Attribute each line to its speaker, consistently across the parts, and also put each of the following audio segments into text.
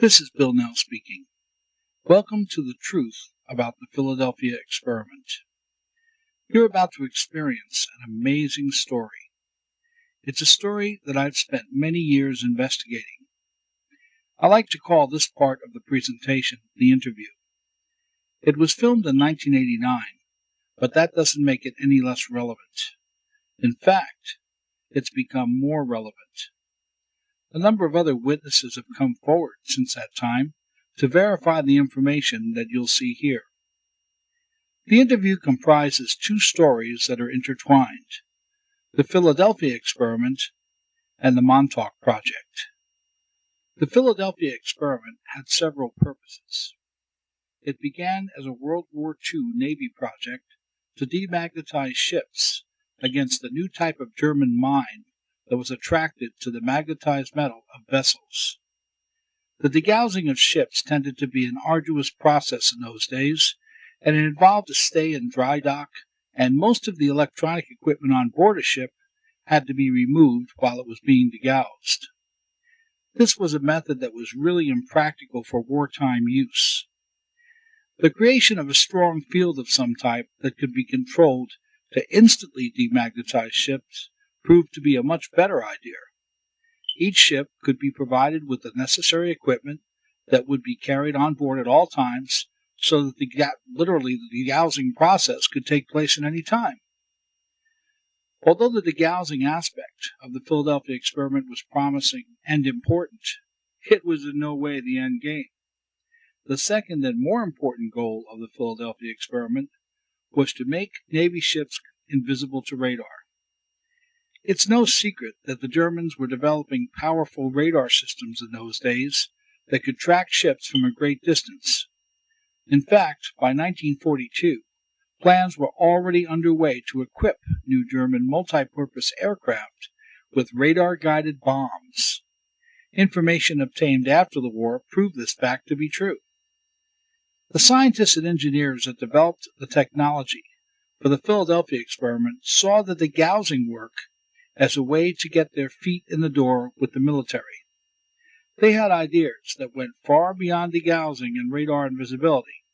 Speaker 1: This is Bill Now speaking. Welcome to the truth about the Philadelphia experiment. You're about to experience an amazing story. It's a story that I've spent many years investigating. I like to call this part of the presentation the interview. It was filmed in 1989, but that doesn't make it any less relevant. In fact, it's become more relevant. A number of other witnesses have come forward since that time to verify the information that you'll see here. The interview comprises two stories that are intertwined: the Philadelphia experiment and the Montauk Project. The Philadelphia experiment had several purposes. It began as a World War II Navy project to demagnetize ships against a new type of German mine that was attracted to the magnetized metal of vessels. The degaussing of ships tended to be an arduous process in those days, and it involved a stay in dry dock, and most of the electronic equipment on board a ship had to be removed while it was being degaussed. This was a method that was really impractical for wartime use. The creation of a strong field of some type that could be controlled to instantly demagnetize ships proved to be a much better idea. Each ship could be provided with the necessary equipment that would be carried on board at all times, so that the degaussing process could take place at any time. Although the degaussing aspect of the Philadelphia experiment was promising and important, it was in no way the end game. The second and more important goal of the Philadelphia experiment was to make Navy ships invisible to radar. It's no secret that the Germans were developing powerful radar systems in those days that could track ships from a great distance. In fact, by 1942, plans were already underway to equip new German multipurpose aircraft with radar-guided bombs. Information obtained after the war proved this fact to be true. The scientists and engineers that developed the technology for the Philadelphia experiment saw the degaussing work as a way to get their feet in the door with the military. They had ideas that went far beyond degaussing and radar invisibility,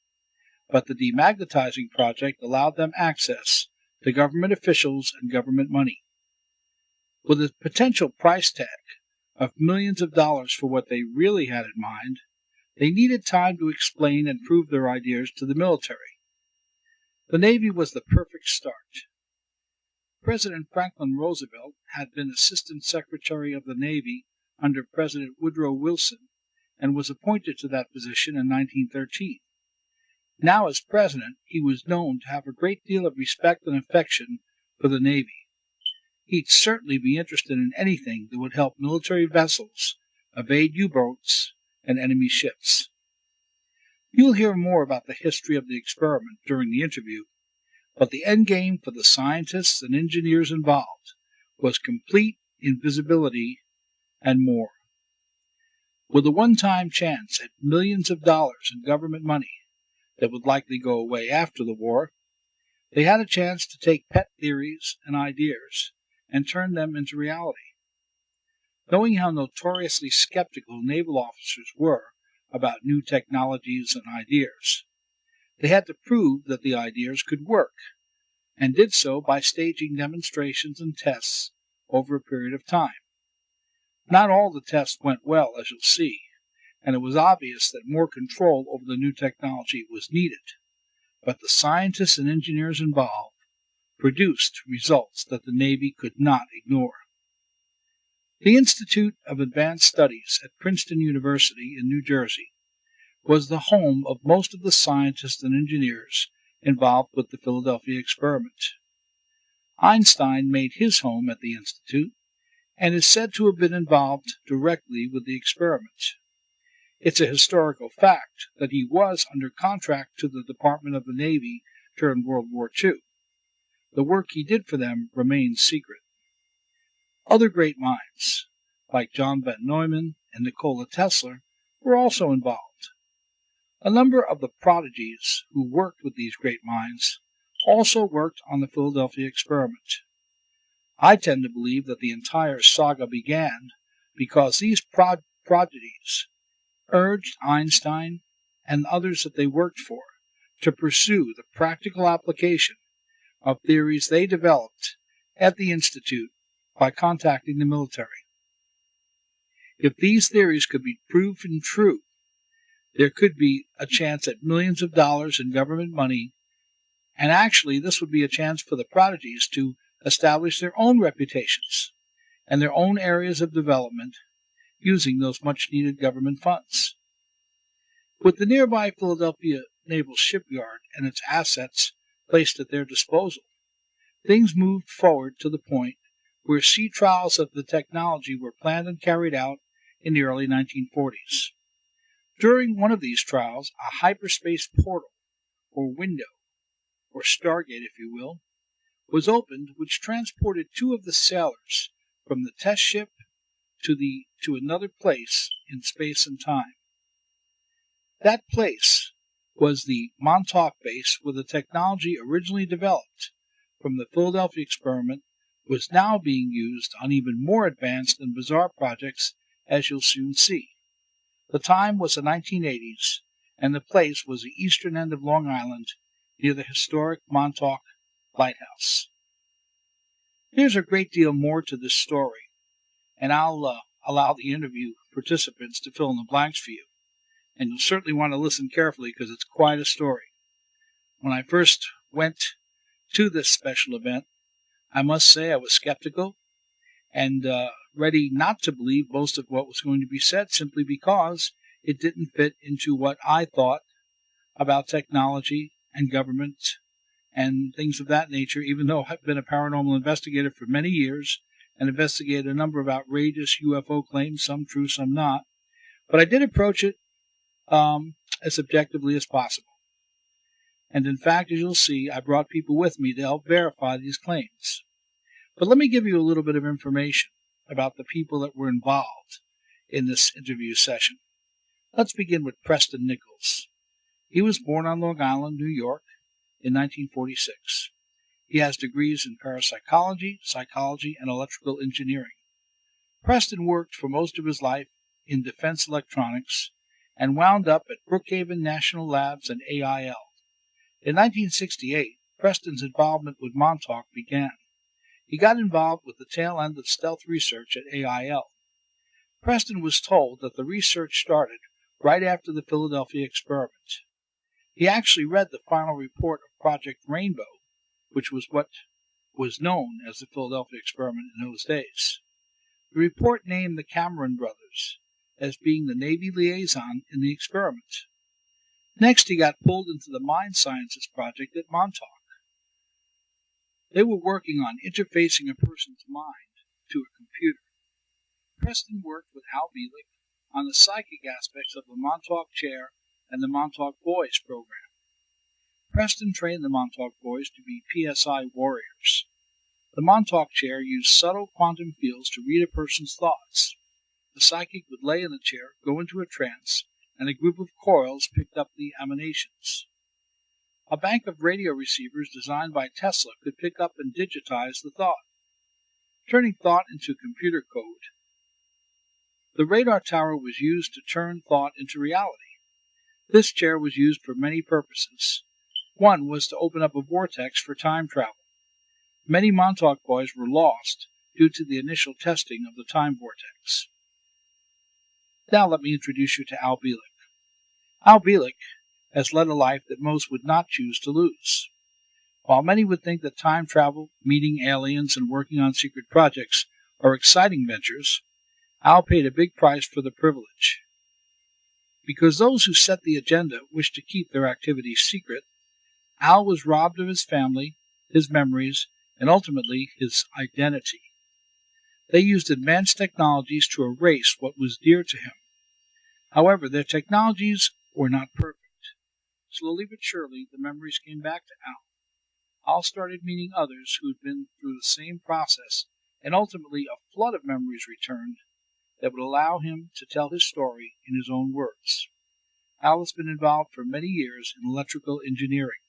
Speaker 1: but the demagnetizing project allowed them access to government officials and government money. With a potential price tag of millions of dollars for what they really had in mind, they needed time to explain and prove their ideas to the military. The Navy was the perfect start. President Franklin Roosevelt had been Assistant Secretary of the Navy under President Woodrow Wilson and was appointed to that position in 1913. Now, as president, he was known to have a great deal of respect and affection for the Navy. He'd certainly be interested in anything that would help military vessels evade U-boats and enemy ships. You'll hear more about the history of the experiment during the interview, but the end game for the scientists and engineers involved was complete invisibility and more. With a one-time chance at millions of dollars in government money that would likely go away after the war, they had a chance to take pet theories and ideas and turn them into reality. Knowing how notoriously skeptical naval officers were about new technologies and ideas, they had to prove that the ideas could work, and did so by staging demonstrations and tests over a period of time. Not all the tests went well, as you'll see, and it was obvious that more control over the new technology was needed, but the scientists and engineers involved produced results that the Navy could not ignore. The Institute of Advanced Studies at Princeton University in New Jersey was the home of most of the scientists and engineers involved with the Philadelphia experiment. Einstein made his home at the Institute and is said to have been involved directly with the experiment. It's a historical fact that he was under contract to the Department of the Navy during World War II. The work he did for them remains secret. Other great minds, like John von Neumann and Nikola Tesla, were also involved. A number of the prodigies who worked with these great minds also worked on the Philadelphia experiment. I tend to believe that the entire saga began because these prodigies urged Einstein and others that they worked for to pursue the practical application of theories they developed at the Institute by contacting the military. If these theories could be proven true, there could be a chance at millions of dollars in government money, and actually this would be a chance for the prodigies to establish their own reputations and their own areas of development using those much-needed government funds. With the nearby Philadelphia Naval Shipyard and its assets placed at their disposal, things moved forward to the point where sea trials of the technology were planned and carried out in the early 1940s. During one of these trials, a hyperspace portal, or window, or stargate if you will, was opened, which transported two of the sailors from the test ship to another place in space and time. That place was the Montauk base, where the technology originally developed from the Philadelphia experiment was now being used on even more advanced and bizarre projects, as you'll soon see. The time was the 1980s, and the place was the eastern end of Long Island, near the historic Montauk Lighthouse. There's a great deal more to this story, and I'll allow the interview participants to fill in the blanks for you. And you'll certainly want to listen carefully because it's quite a story. When I first went to this special event, I must say I was skeptical and ready not to believe most of what was going to be said simply because it didn't fit into what I thought about technology and government and things of that nature, even though I've been a paranormal investigator for many years and investigated a number of outrageous UFO claims, some true, some not. But I did approach it as objectively as possible. And in fact, as you'll see, I brought people with me to help verify these claims. But let me give you a little bit of information about the people that were involved in this interview session. Let's begin with Preston Nichols. He was born on Long Island, New York, in 1946. He has degrees in parapsychology, psychology, and electrical engineering. Preston worked for most of his life in defense electronics and wound up at Brookhaven National Labs and AIL. In 1968, Preston's involvement with Montauk began. He got involved with the tail end of stealth research at AIL. Preston was told that the research started right after the Philadelphia experiment. He actually read the final report of Project Rainbow, which was what was known as the Philadelphia experiment in those days. The report named the Cameron brothers as being the Navy liaison in the experiment. Next, he got pulled into the Mind Sciences project at Montauk. They were working on interfacing a person's mind to a computer. Preston worked with Al Bielek on the psychic aspects of the Montauk Chair and the Montauk Boys program. Preston trained the Montauk Boys to be PSI warriors. The Montauk Chair used subtle quantum fields to read a person's thoughts. The psychic would lay in the chair, go into a trance, and a group of coils picked up the emanations. A bank of radio receivers designed by Tesla could pick up and digitize the thought, turning thought into computer code. The radar tower was used to turn thought into reality. This chair was used for many purposes. One was to open up a vortex for time travel. Many Montauk boys were lost due to the initial testing of the time vortex. Now let me introduce you to Al Bielek. Al Bielek has led a life that most would not choose to lose. While many would think that time travel, meeting aliens, and working on secret projects are exciting ventures, Al paid a big price for the privilege. Because those who set the agenda wished to keep their activities secret, Al was robbed of his family, his memories, and ultimately his identity. They used advanced technologies to erase what was dear to him. However, their technologies were not perfect. Slowly but surely, the memories came back to Al. Al started meeting others who had been through the same process, and ultimately a flood of memories returned that would allow him to tell his story in his own words. Al has been involved for many years in electrical engineering.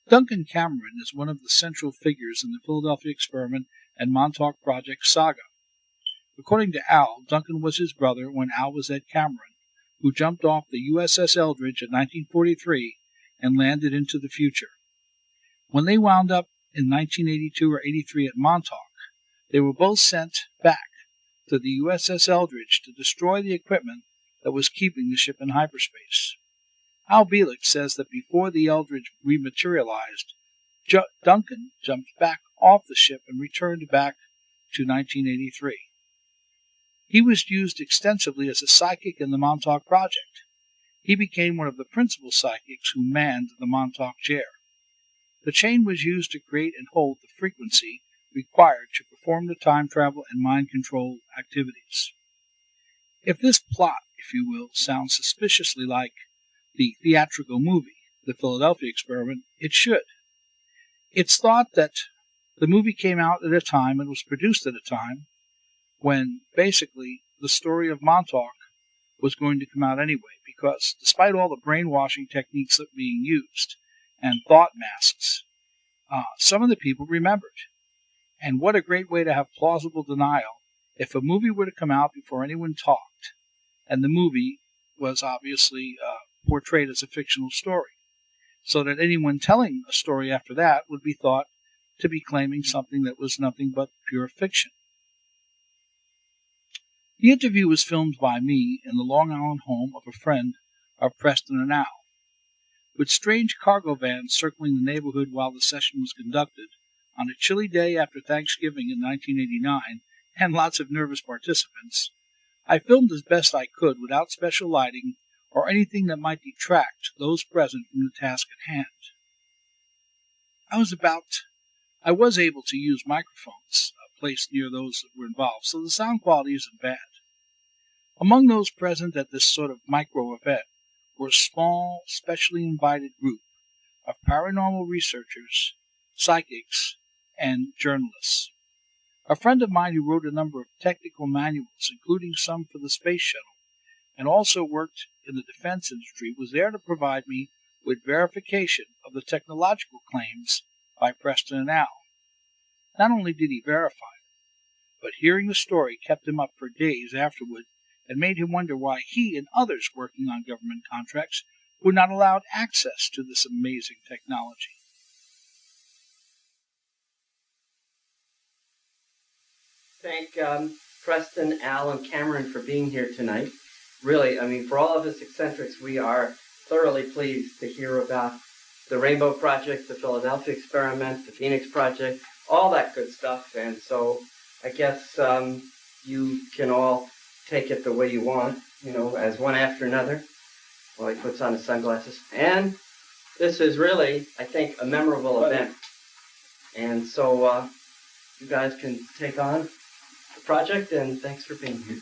Speaker 1: Duncan Cameron is one of the central figures in the Philadelphia experiment and Montauk Project saga. According to Al, Duncan was his brother when Al was Ed Cameron, who jumped off the USS Eldridge in 1943 and landed into the future. When they wound up in 1982 or 83 at Montauk, they were both sent back to the USS Eldridge to destroy the equipment that was keeping the ship in hyperspace. Al Bielek says that before the Eldridge rematerialized, Duncan jumped back off the ship and returned back to 1983. He was used extensively as a psychic in the Montauk Project. He became one of the principal psychics who manned the Montauk chair. The chain was used to create and hold the frequency required to perform the time travel and mind control activities. If this plot, if you will, sounds suspiciously like the theatrical movie, The Philadelphia Experiment, it should. It's thought that the movie came out at a time and was produced at a time when basically the story of Montauk was going to come out anyway, because despite all the brainwashing techniques that were being used and thought masks, some of the people remembered. And what a great way to have plausible denial if a movie were to come out before anyone talked, and the movie was obviously portrayed as a fictional story, so that anyone telling a story after that would be thought to be claiming something that was nothing but pure fiction. The interview was filmed by me in the Long Island home of a friend of Preston and Al. With strange cargo vans circling the neighborhood while the session was conducted, on a chilly day after Thanksgiving in 1989, and lots of nervous participants, I filmed as best I could without special lighting or anything that might detract those present from the task at hand. I was able to use microphones placed near those that were involved, so the sound quality isn't bad. Among those present at this sort of micro event were a small, specially invited group of paranormal researchers, psychics, and journalists. A friend of mine who wrote a number of technical manuals, including some for the space shuttle, and also worked in the defense industry, was there to provide me with verification of the technological claims by Preston and Al. Not only did he verify it, but hearing the story kept him up for days afterward and made him wonder why he and others working on government contracts were not allowed access to this amazing technology.
Speaker 2: Thank Preston, Al, and Cameron for being here tonight. Really, for all of us eccentrics, we are thoroughly pleased to hear about the Rainbow Project, the Philadelphia Experiment, the Phoenix Project, all that good stuff. And so I guess you can all take it the way you want, as one after another, while he puts on his sunglasses. And this is really, I think, a memorable event. And so you guys can take on the project, and thanks for being here.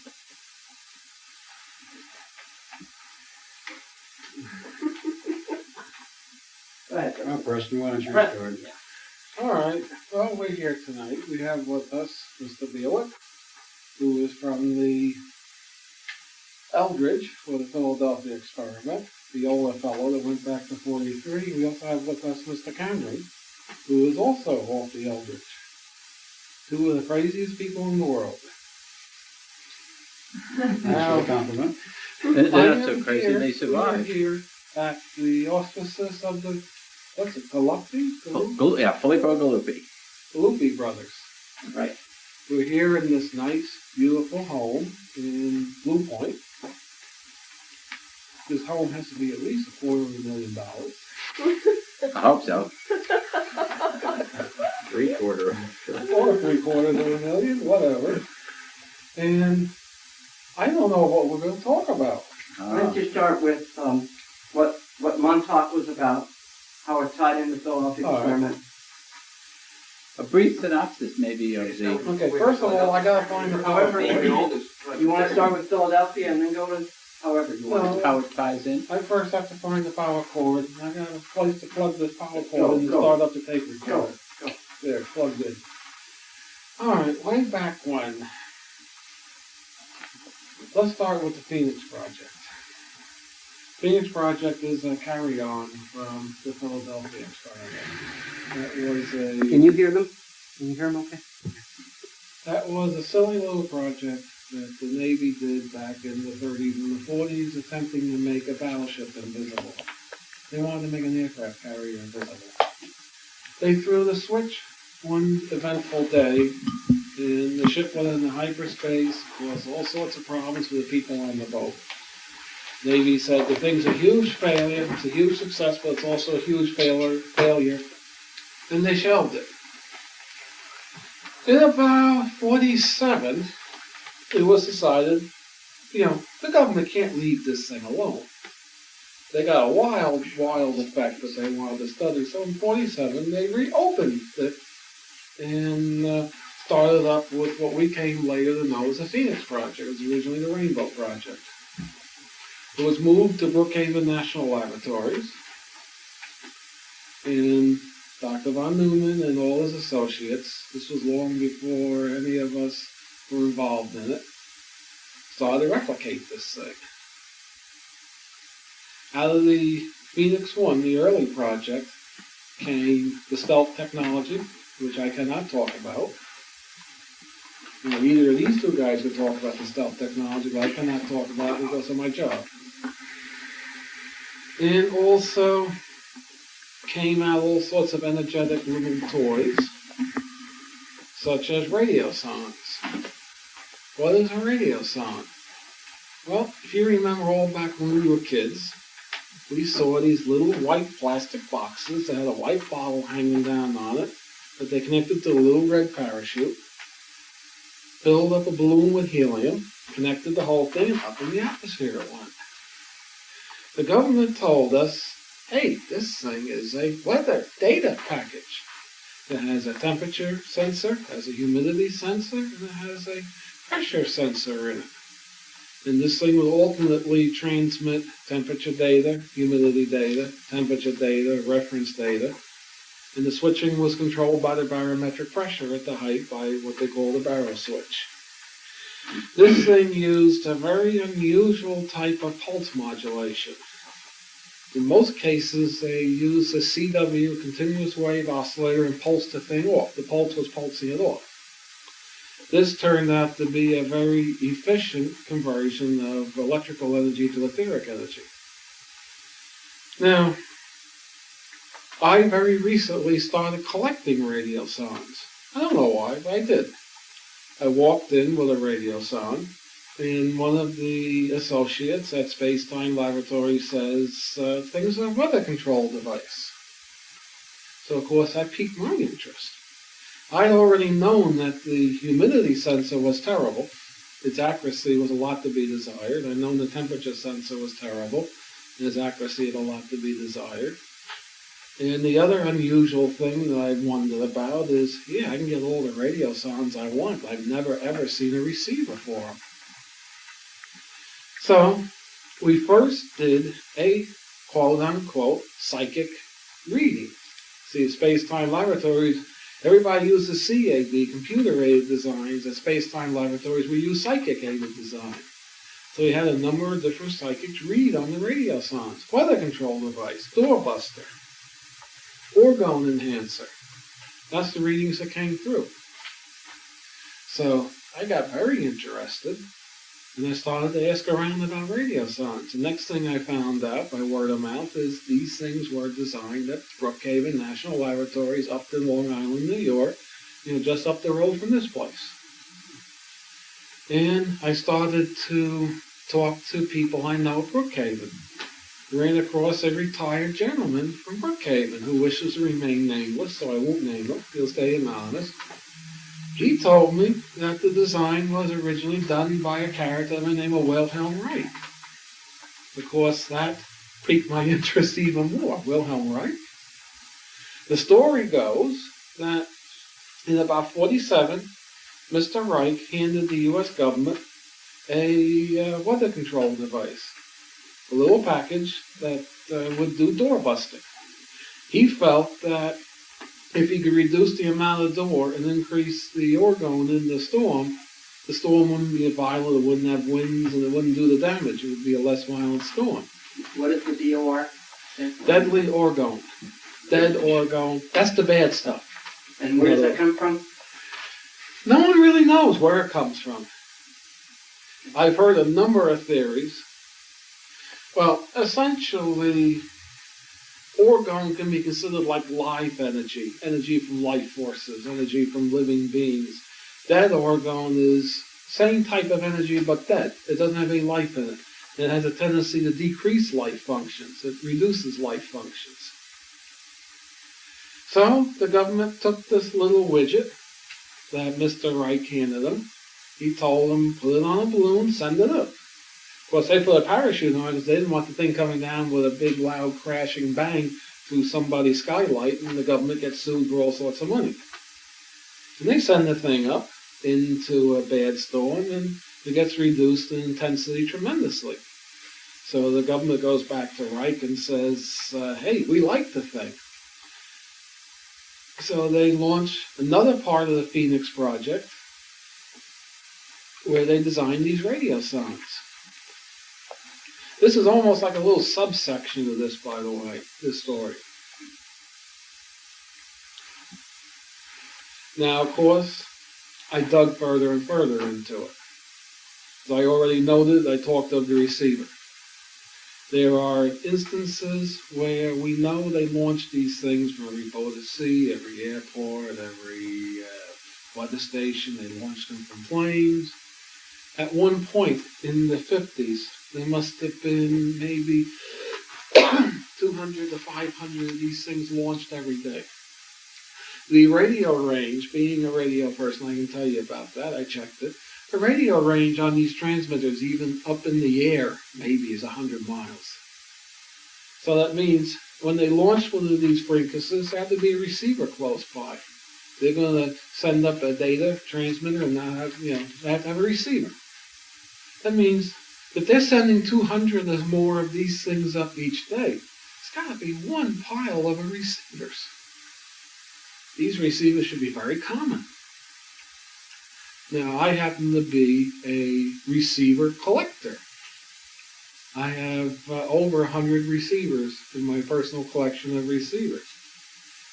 Speaker 2: Go ahead.
Speaker 3: Well, Preston, why don't you start?
Speaker 2: Yeah.
Speaker 3: All right. Well, we're here tonight. We have with us Mr. Bielek, who is from the Eldridge for the Philadelphia Experiment, the older fellow that went back to 43. We also have with us Mr. Cameron, who is also off the Eldridge. Two of the craziest people in the world.
Speaker 4: Now, a compliment.
Speaker 3: They're
Speaker 4: not so crazy, they survived.
Speaker 3: We're here at the auspices of the, what's it, Galuppi?
Speaker 4: Filippo Galuppi.
Speaker 3: Galuppi brothers.
Speaker 4: Right.
Speaker 3: We're here in this nice, beautiful home in Blue Point. This home has to be at least $250,000.
Speaker 4: I hope so. Three-quarter.
Speaker 3: Or $750,000, whatever. And I don't know what we're going to talk about.
Speaker 2: Why don't you start with what Montauk was about, how it tied into the Philadelphia Experiment.
Speaker 4: A brief synopsis, maybe, of the...
Speaker 3: Okay, first of all, I got to find the
Speaker 2: However,
Speaker 3: PowerPoint.
Speaker 2: you want to start with Philadelphia and then go to however you want.
Speaker 4: How it ties in.
Speaker 3: I first have to find the power cord. I got a place to plug this power cord in to start up the tape recorder.
Speaker 2: Go.
Speaker 3: There, plugged in. Alright, way back when. Let's start with the Phoenix Project. Phoenix Project is a carry-on from the Philadelphia Experiment. That was a...
Speaker 2: Can you hear them? Can you hear them okay?
Speaker 3: That was a silly little project that the Navy did back in the 30s and the 40s, attempting to make a battleship invisible. They wanted to make an aircraft carrier invisible. They threw the switch one eventful day, and the ship went into hyperspace, caused all sorts of problems for the people on the boat. Navy said the thing's a huge failure, it's a huge success, but it's also a huge failure, and they shelved it. In about 47, it was decided, the government can't leave this thing alone. They got a wild effect that they wanted to study. So in 47, they reopened it and started up with what we came later to know as the Phoenix Project. It was originally the Rainbow Project. It was moved to Brookhaven National Laboratories, and Dr. von Neumann and all his associates, this was long before any of us were involved in it, started to replicate this thing. Out of the Phoenix 1, the early project, came the stealth technology, which I cannot talk about. Either of these two guys could talk about the stealth technology, but I cannot talk about it because of my job. And also came out all sorts of energetic little toys, such as radiosondes. What is a radiosonde? Well, if you remember all back when we were kids, we saw these little white plastic boxes that had a white bottle hanging down on it that they connected to a little red parachute, filled up a balloon with helium, connected the whole thing, and up in the atmosphere it went. The government told us, hey, this thing is a weather data package. It has a temperature sensor, has a humidity sensor, and it has a pressure sensor in it. And this thing will alternately transmit temperature data, humidity data, temperature data, reference data. And the switching was controlled by the barometric pressure at the height by what they call the baro switch. This thing used a very unusual type of pulse modulation. In most cases, they used a CW, continuous wave oscillator, and pulsed the thing off. The pulse was pulsing it off. This turned out to be a very efficient conversion of electrical energy to etheric energy. Now, I very recently started collecting radiosondes. I don't know why, but I did. I walked in with a radiosonde, and one of the associates at Space-Time Laboratory says, things are a weather control device. So, of course, that piqued my interest. I'd already known that the humidity sensor was terrible. Its accuracy was a lot to be desired. I'd known the temperature sensor was terrible, and its accuracy had a lot to be desired. And the other unusual thing that I've wondered about is, I can get all the radiosondes I want. I've never, ever seen a receiver for them. So, we first did a quote-unquote psychic reading. See, at Space-Time Laboratories, everybody uses CAD, computer-aided designs. At Space-Time Laboratories, we use psychic-aided design. So we had a number of different psychics read on the radiosondes. Weather control device, doorbuster, orgone enhancer. That's the readings that came through. So I got very interested, and I started to ask around about radiosondes. The next thing I found out by word of mouth is these things were designed at Brookhaven National Laboratories up in Long Island, New York, just up the road from this place. And I started to talk to people I know at Brookhaven. Ran across a retired gentleman from Brookhaven who wishes to remain nameless, so I won't name him. He'll stay anonymous. He told me that the design was originally done by a character by the name of Wilhelm Reich. Of course, that piqued my interest even more. Wilhelm Reich. The story goes that in about 47, Mr. Reich handed the U.S. government a weather control device, a little package that would do door busting. He felt that if he could reduce the amount of door and increase the orgone in the storm wouldn't be violent, it wouldn't have winds, and it wouldn't do the damage. It would be a less violent storm.
Speaker 2: What is the DOR?
Speaker 3: Deadly orgone. Dead orgone. That's the bad stuff.
Speaker 2: And where does that come from?
Speaker 3: No one really knows where it comes from. I've heard a number of theories. Well, essentially, orgone can be considered like life energy, energy from life forces, energy from living beings. Dead orgone is same type of energy but dead. It doesn't have any life in it. It has a tendency to decrease life functions. It reduces life functions. So the government took this little widget that Mr. Wright handed them. He told them, put it on a balloon, send it up. Of course, they put a parachute on it because they didn't want the thing coming down with a big, loud, crashing bang through somebody's skylight, and the government gets sued for all sorts of money. And they send the thing up into a bad storm, and it gets reduced in intensity tremendously. So the government goes back to Reich and says, hey, we like the thing. So they launch another part of the Phoenix Project where they design these radiosondes. This is almost like a little subsection of this, by the way, this story. Now, of course, I dug further and further into it. As I already noted, I talked of the receiver. There are instances where we know they launched these things from every boat at sea, every airport, every weather station. They launched them from planes. At one point in the 50s, there must have been maybe 200 to 500 of these things launched every day. The radio range, being a radio person, I can tell you about that. I checked it. The radio range on these transmitters, even up in the air, maybe is 100 miles. So that means when they launch one of these frequencies, there had to be a receiver close by. They're going to send up a data transmitter and now have, they have to have a receiver. That means if they're sending 200 or more of these things up each day, it's got to be one pile of receivers. These receivers should be very common. Now, I happen to be a receiver collector. I have over 100 receivers in my personal collection of receivers.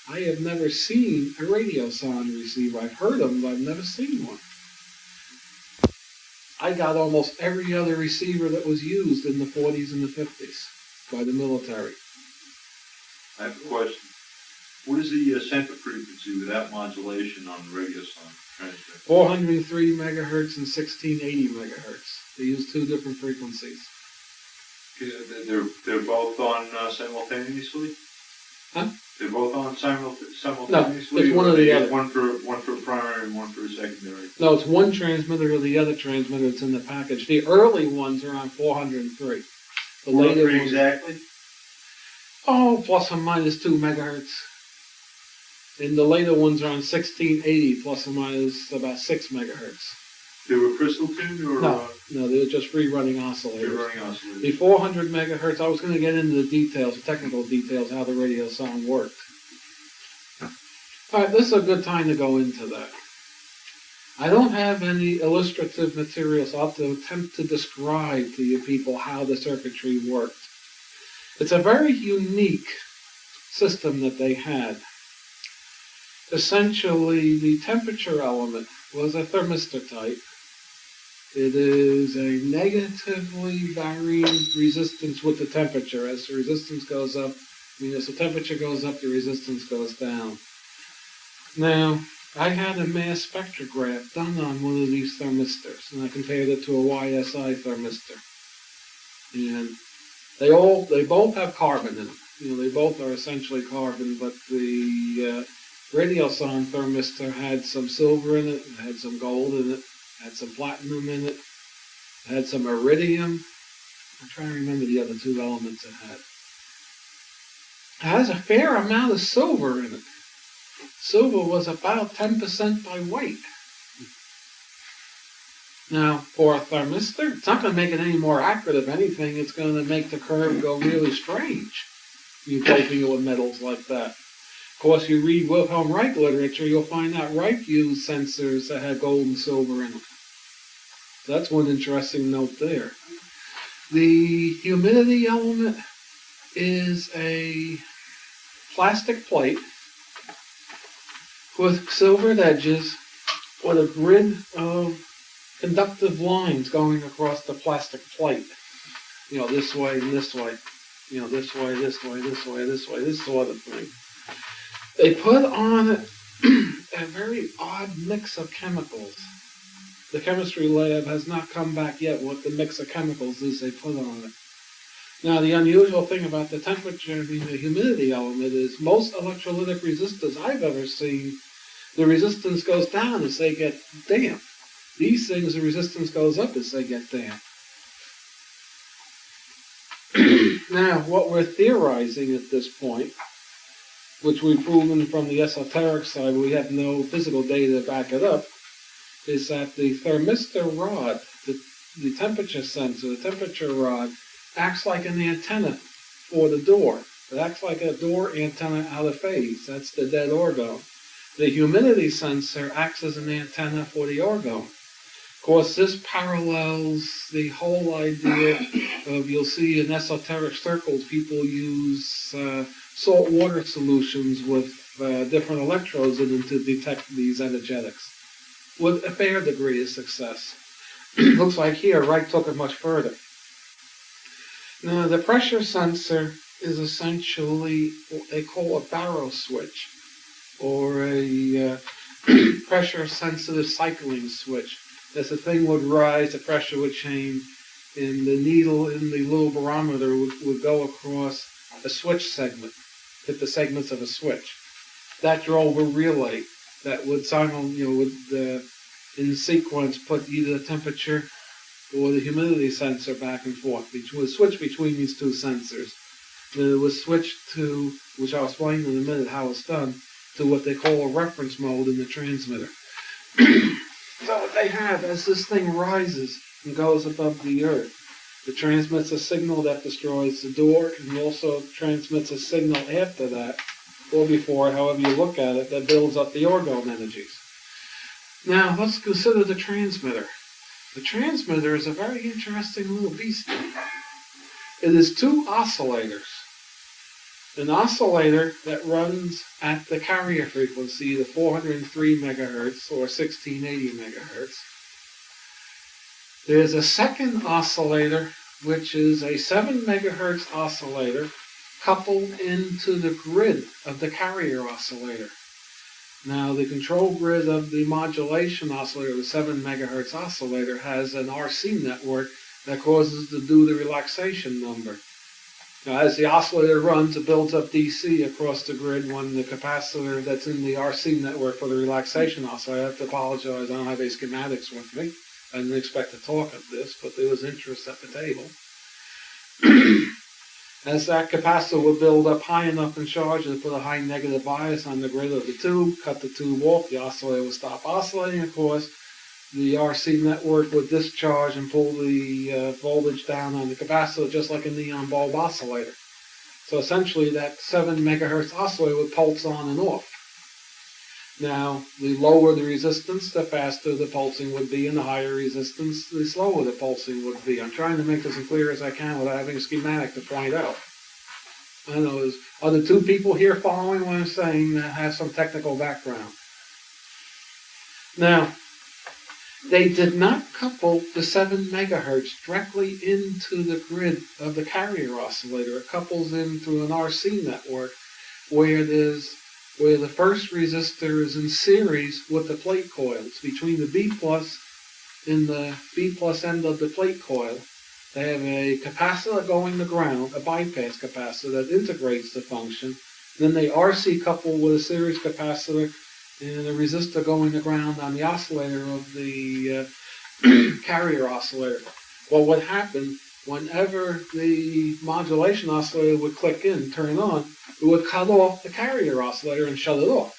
Speaker 3: I have never seen a radiosonde receiver. I've heard them, but I've never seen one. I got almost every other receiver that was used in the 40s and the 50s by the military.
Speaker 5: I have a question. What is the center frequency without modulation on the radiosonde transmitter?
Speaker 3: 403 megahertz and 1680 megahertz. They use two different frequencies.
Speaker 5: They're both on simultaneously?
Speaker 3: Huh?
Speaker 5: They're both on simultaneously?
Speaker 3: No, it's one or the other.
Speaker 5: One for primary and one for secondary?
Speaker 3: No, it's one transmitter or the other transmitter that's in the package. The early ones are on 403. The later ones,
Speaker 5: exactly?
Speaker 3: Plus or minus 2 megahertz. And the later ones are on 1680, plus or minus about 6 megahertz.
Speaker 5: They were crystal tuned or?
Speaker 3: No, they were just free running oscillators.
Speaker 5: Free running oscillators.
Speaker 3: The 400 megahertz, I was going to get into the details, the technical details, how the radio sound worked. All right, this is a good time to go into that. I don't have any illustrative material, so I'll have to attempt to describe to you people how the circuitry worked. It's a very unique system that they had. Essentially, the temperature element was a thermistor type. It is a negatively varying resistance with the temperature. As the resistance goes up, as the temperature goes up, the resistance goes down. Now, I had a mass spectrograph done on one of these thermistors, and I compared it to a YSI thermistor. And they both have carbon in them. They both are essentially carbon, but the radiosonde thermistor had some silver in it, had some gold in it, had some platinum in it, had some iridium. I'm trying to remember the other two elements it had. It has a fair amount of silver in it. Silver was about 10% by weight. Now, for a thermistor, it's not going to make it any more accurate. If anything, it's going to make the curve go really strange. You're doping it with metals like that. Of course, you read Wilhelm Reich literature, you'll find out Reich used sensors that had gold and silver in them. So that's one interesting note there. The humidity element is a plastic plate with silvered edges with a grid of conductive lines going across the plastic plate. This way and this way. This way, this way, this way, this way, this sort of thing. They put on it a very odd mix of chemicals. The chemistry lab has not come back yet what the mix of chemicals is they put on it. Now, the unusual thing about the temperature, the humidity element, is most electrolytic resistors I've ever seen, the resistance goes down as they get damp. These things, the resistance goes up as they get damp. Now, what we're theorizing at this point, which we've proven from the esoteric side, we have no physical data to back it up, is that the thermistor rod, the temperature sensor, the temperature rod, acts like an antenna for the door. It acts like a door antenna out of phase. That's the dead orgone. The humidity sensor acts as an antenna for the orgone. Of course, this parallels the whole idea of, you'll see in esoteric circles, people use salt water solutions with different electrodes in them to detect these energetics with a fair degree of success. Looks like here, Wright took it much further. Now, the pressure sensor is essentially what they call a barrow switch, or a pressure-sensitive cycling switch. As the thing would rise, the pressure would change, and the needle in the little barometer would go across a switch segment, hit the segments of a switch. That drove a relay that would in sequence put either the temperature or the humidity sensor back and forth. It would switch between these two sensors. Then it would switch to, which I'll explain in a minute how it's done, to what they call a reference mode in the transmitter. So what they have, as this thing rises and goes above the earth, it transmits a signal that destroys the door, and also transmits a signal after that, or before, however you look at it, that builds up the orgone energies. Now, let's consider the transmitter. The transmitter is a very interesting little beast. It is two oscillators. An oscillator that runs at the carrier frequency, the 403 megahertz or 1680 megahertz. There's a second oscillator, which is a 7 megahertz oscillator coupled into the grid of the carrier oscillator. Now, the control grid of the modulation oscillator, the 7 megahertz oscillator, has an RC network that causes it to do the relaxation number. Now, as the oscillator runs, it builds up DC across the grid when the capacitor that's in the RC network for the relaxation oscillator, I have to apologize, I don't have any schematics with me. I didn't expect to talk of this, but there was interest at the table. As that capacitor would build up high enough in charge and put a high negative bias on the grid of the tube, cut the tube off, the oscillator would stop oscillating, of course. The RC network would discharge and pull the voltage down on the capacitor just like a neon bulb oscillator. So essentially that 7 megahertz oscillator would pulse on and off. Now, the lower the resistance, the faster the pulsing would be, and the higher resistance, the slower the pulsing would be. I'm trying to make this as clear as I can without having a schematic to point out. I know, are the two people here following what I'm saying that have some technical background? Now, they did not couple the 7 megahertz directly into the grid of the carrier oscillator. It couples in through an RC network where the first resistor is in series with the plate coil. It's between the B plus and the B plus end of the plate coil. They have a capacitor going to ground, a bypass capacitor that integrates the function. Then they RC couple with a series capacitor and a resistor going to ground on the oscillator of the carrier oscillator. Well, what happened, whenever the modulation oscillator would click in, turn on, it would cut off the carrier oscillator and shut it off.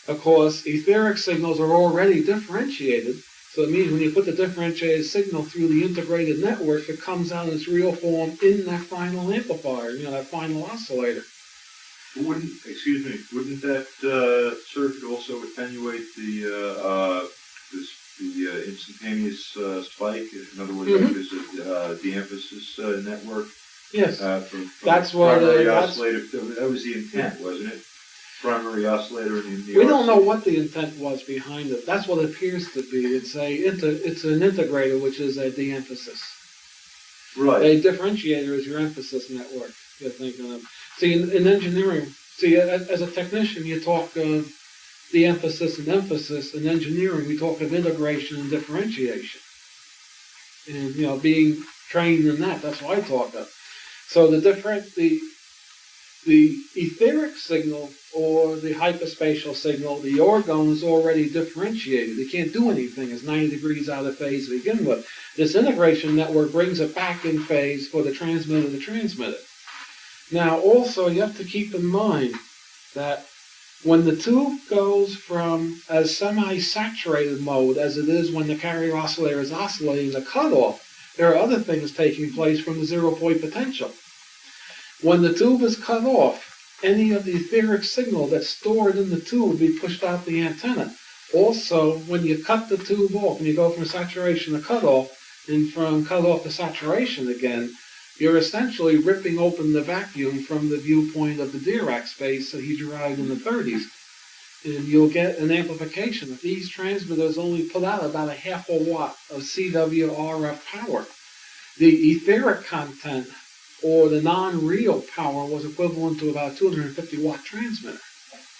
Speaker 3: Of course, etheric signals are already differentiated, so it means when you put the differentiated signal through the integrated network, it comes out in its real form in that final amplifier, that final oscillator.
Speaker 5: Wouldn't that circuit also attenuate the instantaneous spike? In other words, like there's a de-emphasis network.
Speaker 3: Yes,
Speaker 5: From
Speaker 3: that's what
Speaker 5: primary oscillator. That was the intent, wasn't it? primary oscillator in the
Speaker 3: We don't know
Speaker 5: RC.
Speaker 3: what the intent was behind it. That's what it appears to be. It's an integrator, which is a de-emphasis.
Speaker 5: Right.
Speaker 3: A differentiator is your emphasis network. You're thinking of. See, in engineering, as a technician, you talk of de-emphasis and emphasis. In engineering, we talk of integration and differentiation. And being trained in that's what I talk of. So the etheric signal or the hyperspatial signal, the orgone is already differentiated. It can't do anything. It's 90 degrees out of phase to begin with. This integration network brings it back in phase for the transmitter to transmit it. Now, also, you have to keep in mind that when the tube goes from a semi-saturated mode, as it is when the carrier oscillator is oscillating the cutoff, there are other things taking place from the zero-point potential. When the tube is cut off, any of the etheric signal that's stored in the tube will be pushed out the antenna. Also, when you cut the tube off, when you go from saturation to cutoff, and from cutoff to saturation again, you're essentially ripping open the vacuum from the viewpoint of the Dirac space that he derived in the 30s. And you'll get an amplification. If these transmitters only put out about a half a watt of CW RF power, the etheric content or the non-real power was equivalent to about a 250 watt transmitter.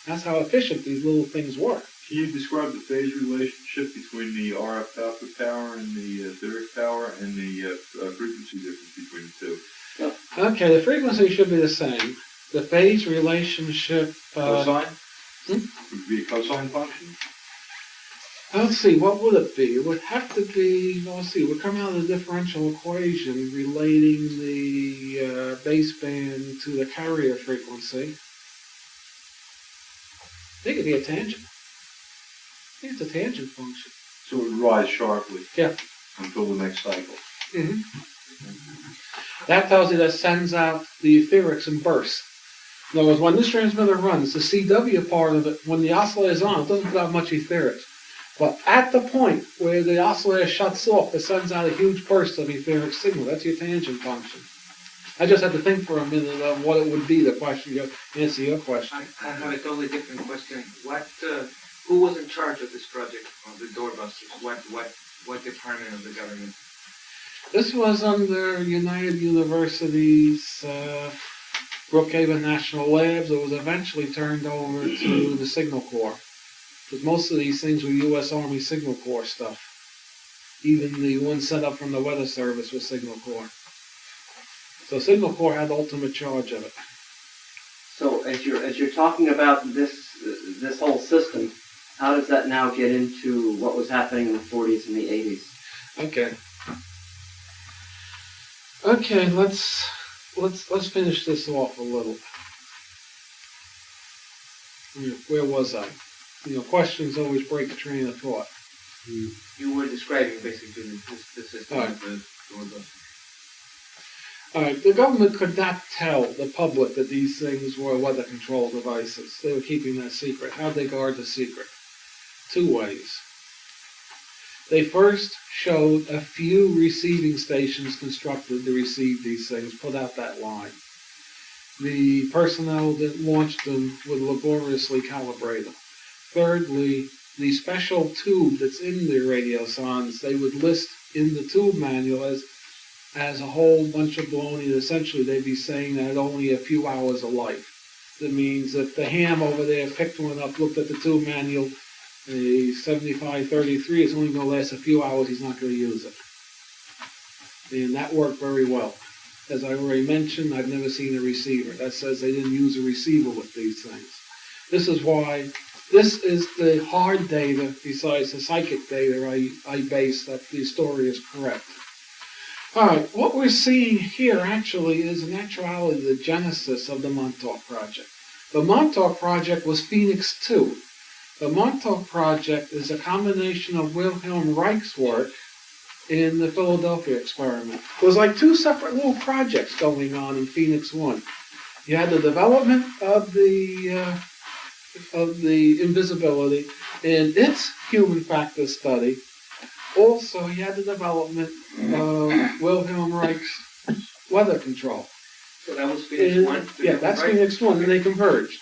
Speaker 3: That's how efficient these little things were.
Speaker 5: Can you describe the phase relationship between the RF output power and the etheric power and the frequency difference between the two?
Speaker 3: Okay, the frequency should be the same. The phase relationship...
Speaker 5: Cosine? Would it be a cosine function?
Speaker 3: Let's see, what would it be? It would have to be, let's see, it would come out of the differential equation relating the baseband to the carrier frequency. I think it'd be a tangent. I think it's a tangent function.
Speaker 5: So it would rise sharply.
Speaker 3: Yeah.
Speaker 5: Until the next cycle.
Speaker 3: Mm-hmm. That tells you that sends out the etherics in bursts. In other words, when this transmitter runs, the CW part of it, when the oscillator is on, it doesn't put out much etherics. But at the point where the oscillator shuts off, it sends out a huge burst of etheric signal. That's your tangent function. I just had to think for a minute of what it would be, the question, answer your question.
Speaker 6: I have a totally different question. Who was in charge of this project, of the doorbusters? What department of the government?
Speaker 3: This was under United University's Brookhaven National Labs. It was eventually turned over to the Signal Corps. Because most of these things were U.S. Army Signal Corps stuff. Even the one set up from the Weather Service was Signal Corps. So Signal Corps had ultimate charge of it.
Speaker 2: So as you're talking about this whole system, how does that now get into what was happening in the 40s and the 80s?
Speaker 3: Okay, let's finish this off a little. Where was I? Questions always break a train of thought.
Speaker 6: You were describing basically the system of the doorbusters.
Speaker 3: All right, the government could not tell the public that these things were weather control devices. They were keeping that secret. How'd they guard the secret? Two ways. They first showed a few receiving stations constructed to receive these things, put out that line. The personnel that launched them would laboriously calibrate them. Thirdly, the special tube that's in the radiosondes, they would list in the tube manual as a whole bunch of baloney. Essentially, they'd be saying that only a few hours of life. That means if the ham over there picked one up, looked at the tube manual, the 7533 is only going to last a few hours, he's not going to use it. And that worked very well. As I already mentioned, I've never seen a receiver. That says they didn't use a receiver with these things. This is why, this is the hard data, besides the psychic data I base that the story is correct. All right, what we're seeing here actually is in actuality the genesis of the Montauk Project. The Montauk Project was Phoenix 2. The Montauk Project is a combination of Wilhelm Reich's work in the Philadelphia experiment. It was like two separate little projects going on in Phoenix 1. You had the development of the invisibility and its human factor study. Also, you had the development of Wilhelm Reich's weather control.
Speaker 6: So that was Phoenix 1?
Speaker 3: Yeah, that's Phoenix 1, and they converged.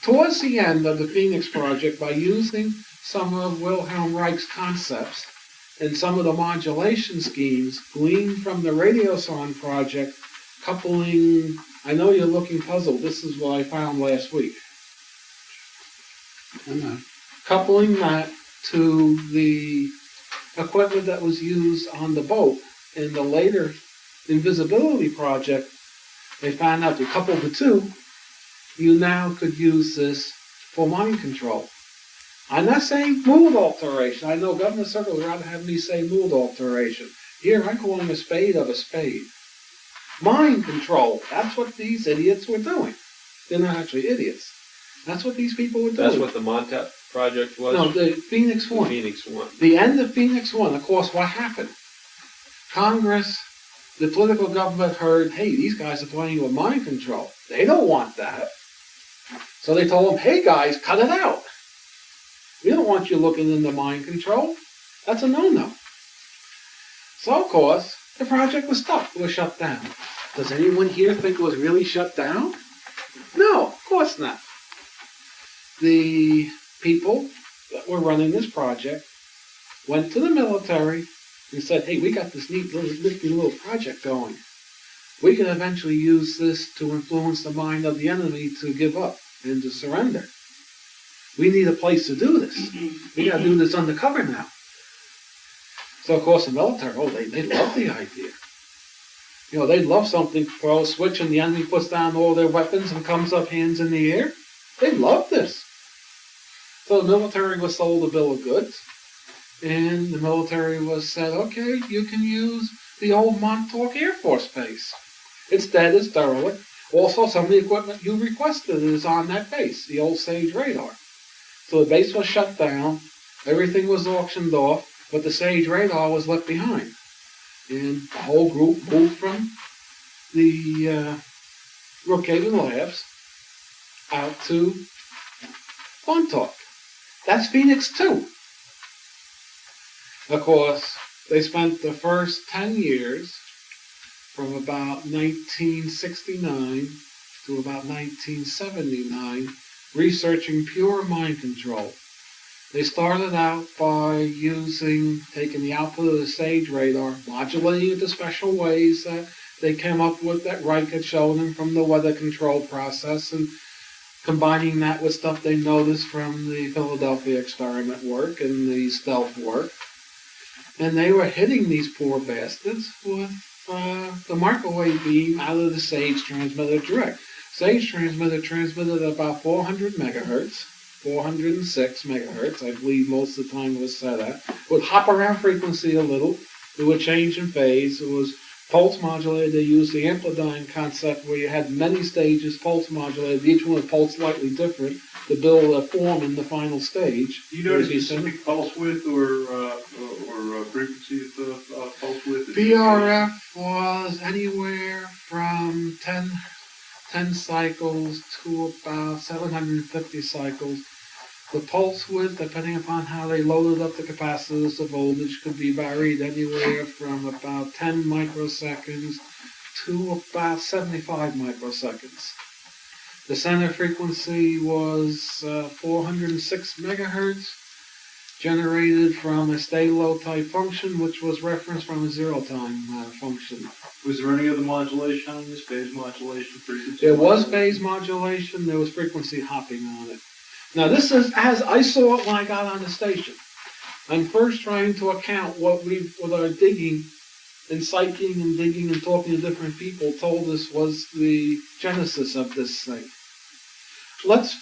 Speaker 3: towards the end of the Phoenix project, by using some of Wilhelm Reich's concepts and some of the modulation schemes gleaned from the Radiosonde project, coupling, I know you're looking puzzled, this is what I found last week. Coupling that to the equipment that was used on the boat in the later invisibility project, they found out you couple the two, you now could use this for mind control. I'm not saying mood alteration. I know Governor Circle would rather have me say mood alteration. Here, I'm calling a spade of a spade. Mind control. That's what these idiots were doing. They're not actually idiots. That's what these people were doing.
Speaker 7: That's what the Montauk project was?
Speaker 3: No, the Phoenix One.
Speaker 7: Phoenix One.
Speaker 3: The end of Phoenix One, of course, what happened? Congress, the political government heard, hey, these guys are playing with mind control. They don't want that. So they told them, hey guys, cut it out. We don't want you looking into mind control. That's a no-no. So, of course, the project was stopped. It was shut down. Does anyone here think it was really shut down? No, of course not. The people that were running this project went to the military and said, hey, we got this neat little project going. We can eventually use this to influence the mind of the enemy to give up and to surrender. We need a place to do this. We got to do this undercover now. So, of course, the military, they love the idea. You know, they love something, throw a switch and the enemy puts down all their weapons and comes up hands in the air. They love this. So the military was sold a bill of goods. And the military was said, okay, you can use the old Montauk Air Force Base. It's dead, it's derelict. Also, some of the equipment you requested is on that base, the old Sage radar. So the base was shut down, everything was auctioned off, but the Sage radar was left behind. And the whole group moved from the Brookhaven Labs out to Montauk. That's Phoenix 2. Of course, they spent the first 10 years, from about 1969 to about 1979, researching pure mind control. They started out by taking the output of the Sage radar, modulating it to special ways that they came up with that Reich had shown them from the weather control process, and combining that with stuff they noticed from the Philadelphia experiment work and the stealth work. And they were hitting these poor bastards with the microwave beam out of the Sage transmitter direct. Sage transmitter transmitted at about 400 megahertz, 406 megahertz, I believe most of the time it was set at. It would hop around frequency a little. It would change in phase. It was pulse modulated. They used the amplidyne concept where you had many stages pulse modulated. Each one would pulse slightly different to build a form in the final stage.
Speaker 5: Do you notice specific pulse width or frequency of pulse width?
Speaker 3: BRF was anywhere from 10 cycles to about 750 cycles. The pulse width, depending upon how they loaded up the capacitors, the voltage could be varied anywhere from about 10 microseconds to about 75 microseconds. The center frequency was 406 megahertz, generated from a stay low type function, which was referenced from a zero time function.
Speaker 5: Was there any other modulation on this? Phase modulation, frequency?
Speaker 3: There was phase modulation, there was frequency hopping on it. Now this is as I saw it when I got on the station. I'm first trying to account what our digging and psyching and digging and talking to different people told us was the genesis of this thing. Let's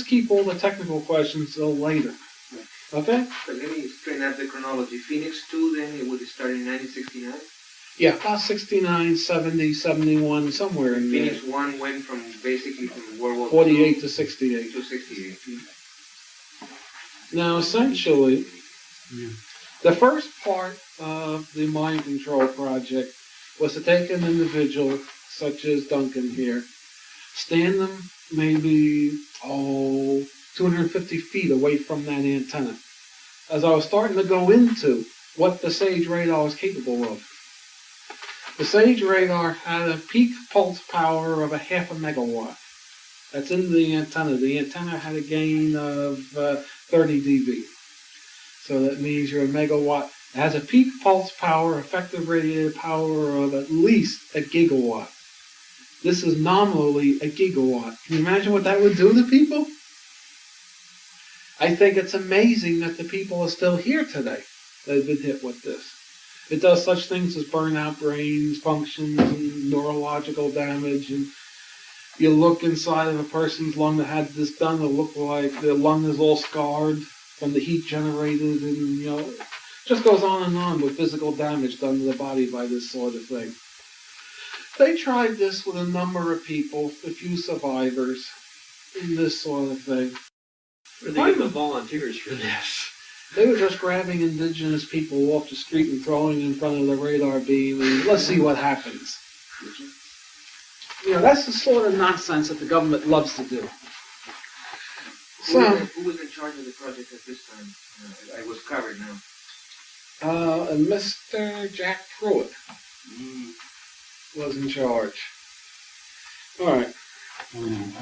Speaker 3: keep all the technical questions till later. Okay?
Speaker 6: But let me straighten out the chronology. Phoenix 2, then, it would start in 1969?
Speaker 3: Yeah, about 69, 70, 71, somewhere in there.
Speaker 6: Phoenix 1 went from World War
Speaker 3: 48
Speaker 6: II
Speaker 3: to 68.
Speaker 6: to 68.
Speaker 3: Now, essentially, the first part of the mind control project was to take an individual, such as Duncan here, stand them maybe, 250 feet away from that antenna. As I was starting to go into what the Sage radar was capable of, the Sage radar had a peak pulse power of a half a megawatt. That's in the antenna. The antenna had a gain of 30 dB. So that means you're a megawatt. It has a peak pulse power, effective radiated power of at least a gigawatt. This is nominally a gigawatt. Can you imagine what that would do to people? I think it's amazing that the people are still here today that have been hit with this. It does such things as burn out brains, functions, and neurological damage. And you look inside of a person's lung that had this done, it'll look like the lung is all scarred from the heat generated, and it just goes on with physical damage done to the body by this sort of thing. They tried this with a number of people, a few survivors, in this sort of thing.
Speaker 8: Where they get the volunteers for this?
Speaker 3: They were just grabbing indigenous people off the street and throwing them in front of the radar beam, and let's see what happens. That's the sort of nonsense that the government loves to do.
Speaker 6: Who was in charge of the project at this time? It was covered now.
Speaker 3: Mr. Jack Pruitt was in charge. All right.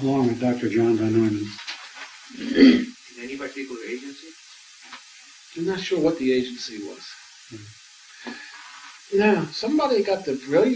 Speaker 9: Along with Dr. John Van Neumann.
Speaker 6: In any particular agency?
Speaker 3: I'm not sure what the agency was. Now, somebody got the brilliant